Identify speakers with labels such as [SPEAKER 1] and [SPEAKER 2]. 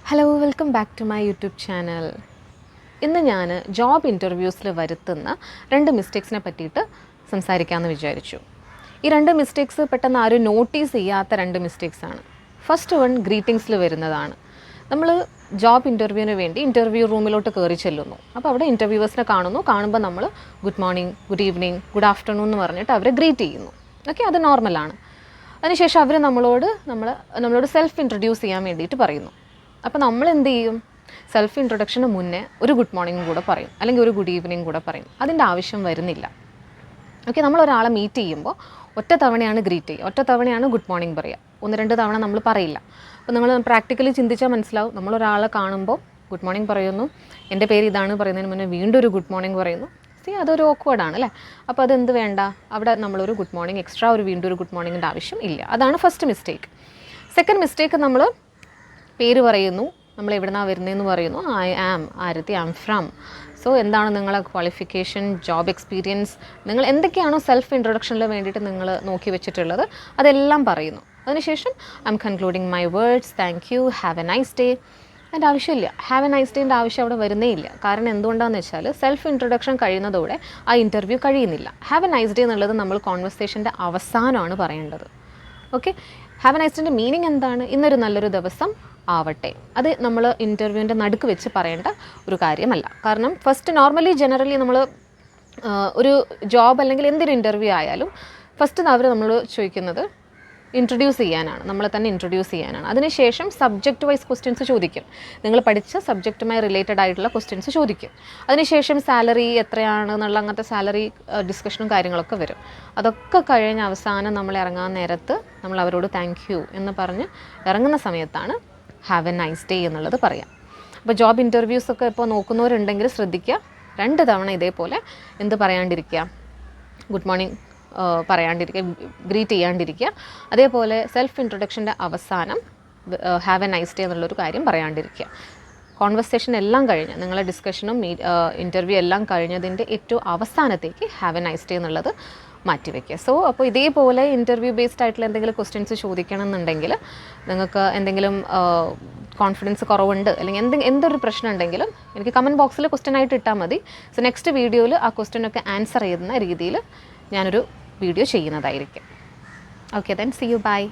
[SPEAKER 1] Hello, welcome back to my YouTube channel. ഇന്ന് ഞാൻ job ഇൻ്റർവ്യൂസിൽ വരുത്തുന്ന 2 മിസ്റ്റേക്സിനെ പറ്റിയിട്ട് സംസാരിക്കാമെന്ന് വിചാരിച്ചു. ഈ 2 മിസ്റ്റേക്സ് പെട്ടെന്ന് ആരും നോട്ടീസ് ചെയ്യാത്ത 2 മിസ്റ്റേക്സാണ്. ഫസ്റ്റ് വൺ ഗ്രീറ്റിങ്സിൽ വരുന്നതാണ്. നമ്മൾ ജോബ് ഇൻ്റർവ്യൂവിന് വേണ്ടി ഇൻ്റർവ്യൂ റൂമിലോട്ട് കയറി ചെല്ലുന്നു. അപ്പോൾ അവിടെ ഇൻ്റർവ്യൂവേഴ്സിനെ കാണുമ്പോൾ നമ്മൾ good morning, good evening, good afternoon എന്ന് പറഞ്ഞിട്ട് അവരെ ഗ്രീറ്റ് ചെയ്യുന്നു. ഓക്കെ, അത് നോർമലാണ്. അതിനുശേഷം അവർ നമ്മളോട് സെൽഫ് ഇൻട്രൊഡ്യൂസ് ചെയ്യാൻ വേണ്ടിയിട്ട് പറയുന്നു. അപ്പോൾ നമ്മൾ എന്ത് ചെയ്യും? സെൽഫ് ഇൻട്രൊഡക്ഷന് മുന്നേ ഒരു ഗുഡ് മോർണിംഗ് കൂടെ പറയും, അല്ലെങ്കിൽ ഒരു ഗുഡ് ഈവനിങ് കൂടെ പറയും. അതിൻ്റെ ആവശ്യം വരുന്നില്ല. ഓക്കെ, നമ്മളൊരാളെ മീറ്റ് ചെയ്യുമ്പോൾ ഒറ്റ തവണയാണ് ഗ്രീറ്റ് ചെയ്യുക, ഒറ്റ തവണയാണ് ഗുഡ് മോർണിംഗ് പറയുക. 1-2 തവണ നമ്മൾ പറയില്ല. അപ്പോൾ നിങ്ങൾ പ്രാക്ടിക്കലി ചിന്തിച്ചാൽ മനസ്സിലാവും. നമ്മളൊരാളെ കാണുമ്പോൾ ഗുഡ് മോർണിംഗ് പറയുന്നു, എൻ്റെ പേര് ഇതാണ് പറയുന്നതിന് മുന്നേ വീണ്ടും ഒരു ഗുഡ് മോർണിംഗ് പറയുന്നു. അതൊരു ഓക്വേർഡാണ് അല്ലേ? അപ്പോൾ അതെന്ത് വേണ്ട, അവിടെ നമ്മളൊരു ഗുഡ് മോർണിംഗ് എക്സ്ട്രാ വീണ്ടും ഒരു ഗുഡ് മോർണിംഗിൻ്റെ ആവശ്യം ഇല്ല. അതാണ് ഫസ്റ്റ് മിസ്റ്റേക്ക്. സെക്കൻഡ് മിസ്റ്റേക്ക്, നമ്മൾ പേര് പറയുന്നു, നമ്മൾ എവിടുന്നാണ് വരുന്നതെന്ന് പറയുന്നു. I am Arathi, I am from. So എന്താണ് നിങ്ങളെ ക്വാളിഫിക്കേഷൻ, ജോബ് എക്സ്പീരിയൻസ്, നിങ്ങൾ എന്തൊക്കെയാണോ സെൽഫ് ഇൻട്രൊഡക്ഷനിൽ വേണ്ടിയിട്ട് നിങ്ങൾ നോക്കി വെച്ചിട്ടുള്ളത് അതെല്ലാം പറയുന്നു. അതിനുശേഷം I M concluding my words, thank you, have a nice day. അതിൻ്റെ ആവശ്യമില്ല. ഹാവ് എ നൈസ് ഡേൻ്റെ ആവശ്യം അവിടെ വരുന്നേ ഇല്ല. കാരണം എന്തുകൊണ്ടാണെന്ന് വെച്ചാൽ സെൽഫ് ഇൻട്രൊഡക്ഷൻ കഴിയുന്നതോടെ ആ ഇൻ്റർവ്യൂ കഴിയുന്നില്ല. ഹാവ് എ നൈസ് ഡേ എന്നുള്ളത് നമ്മൾ കോൺവെർസേഷൻ്റെ അവസാനമാണ് പറയേണ്ടത്. ഓക്കെ, ഹാവ് എ നൈസ് ഡേൻ്റെ മീനിങ് എന്താണ്? ഇന്നൊരു നല്ലൊരു ദിവസം ആവട്ടെ. അത് നമ്മൾ ഇൻ്റർവ്യൂവിൻ്റെ നടുക്ക് വെച്ച് പറയേണ്ട ഒരു കാര്യമല്ല. കാരണം നോർമലി ജനറലി നമ്മൾ ഒരു ജോബ് അല്ലെങ്കിൽ എന്തൊരു ഇൻ്റർവ്യൂ ആയാലും ഫസ്റ്റ് അവർ നമ്മൾ ചോദിക്കുന്നത് ഇൻട്രൊഡ്യൂസ് ചെയ്യാനാണ്, നമ്മളെ തന്നെ ഇൻട്രൊഡ്യൂസ് ചെയ്യാനാണ്. അതിനുശേഷം സബ്ജക്റ്റ് വൈസ് ക്വസ്റ്റ്യൻസ് ചോദിക്കും. നിങ്ങൾ പഠിച്ച സബ്ജക്റ്റുമായി റിലേറ്റഡ് ആയിട്ടുള്ള ക്വസ്റ്റ്യൻസ് ചോദിക്കും. അതിനുശേഷം സാലറി എത്രയാണ് എന്നുള്ള അങ്ങനത്തെ സാലറി ഡിസ്കഷനും കാര്യങ്ങളൊക്കെ വരും. അതൊക്കെ കഴിഞ്ഞ് അവസാനം നമ്മൾ ഇറങ്ങാൻ നേരത്ത് നമ്മൾ അവരോട് താങ്ക് യു എന്ന് പറഞ്ഞ് ഇറങ്ങുന്ന സമയത്താണ് ഹാവ് എ നൈസ് ഡേ എന്നുള്ളത് പറയാം. അപ്പോൾ ജോബ് ഇൻ്റർവ്യൂസൊക്കെ ഇപ്പോൾ നോക്കുന്നവരുണ്ടെങ്കിൽ ശ്രദ്ധിക്കുക, 2 തവണ ഇതേപോലെ എന്ത് പറയാണ്ടിരിക്കുക, ഗുഡ് മോർണിംഗ് പറയാണ്ടിരിക്കുക, ഗ്രീറ്റ് ചെയ്യാണ്ടിരിക്കുക. അതേപോലെ സെൽഫ് ഇൻട്രൊഡക്ഷൻ്റെ അവസാനം ഹാവ് എ നൈസ് ഡേ എന്നുള്ളൊരു കാര്യം പറയാണ്ടിരിക്കുക. കോൺവെർസേഷൻ എല്ലാം കഴിഞ്ഞ് നിങ്ങളെ ഡിസ്കഷനും ഇൻ്റർവ്യൂ എല്ലാം കഴിഞ്ഞതിൻ്റെ ഏറ്റവും അവസാനത്തേക്ക് ഹാവ് എ നൈസ് ഡേ എന്നുള്ളത് മാറ്റിവെക്കുക. സോ അപ്പോൾ ഇതേപോലെ ഇൻ്റർവ്യൂ ബേസ്ഡ് ആയിട്ടുള്ള എന്തെങ്കിലും ക്വസ്റ്റ്യൻസ് ചോദിക്കണം എന്നുണ്ടെങ്കിൽ, നിങ്ങൾക്ക് എന്തെങ്കിലും കോൺഫിഡൻസ് കുറവുണ്ട് അല്ലെങ്കിൽ എന്തൊരു പ്രശ്നം ഉണ്ടെങ്കിലും എനിക്ക് കമൻറ്റ് ബോക്സിൽ ക്വസ്റ്റ്യൻ ആയിട്ട് ഇട്ടാൽ മതി. സോ നെക്സ്റ്റ് വീഡിയോയിൽ ആ ക്വസ്റ്റ്യനൊക്കെ ആൻസർ ചെയ്യുന്ന രീതിയിൽ ഞാനൊരു വീഡിയോ ചെയ്യുന്നതായിരിക്കും. Okay, then see you, by.